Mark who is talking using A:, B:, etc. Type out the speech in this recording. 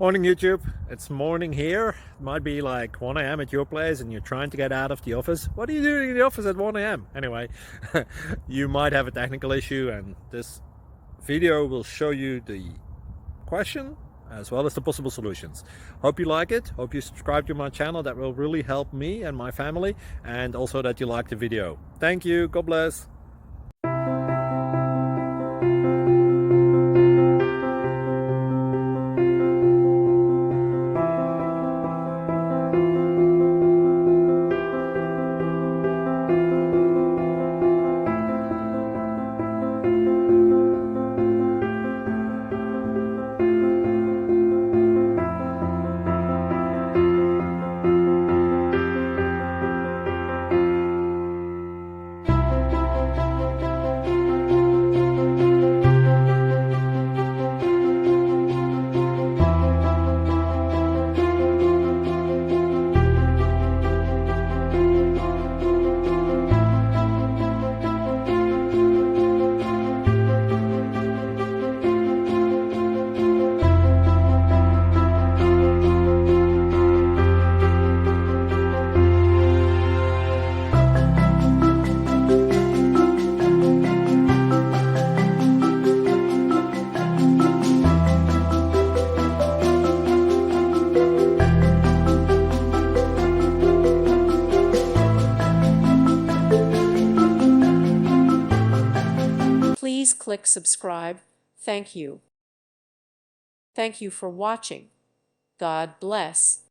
A: Morning YouTube, it's morning here. It might be like 1 a.m. at your place and you're trying to get out of the office. What are you doing in the office at 1 a.m.? Anyway, you might have a technical issue and this video will show you the question as well as the possible solutions. Hope you like it, hope you subscribe to my channel. That will really help me and my family, and also that you like the video. Thank you, God bless.
B: Please click subscribe. Thank you. Thank you for watching. God bless.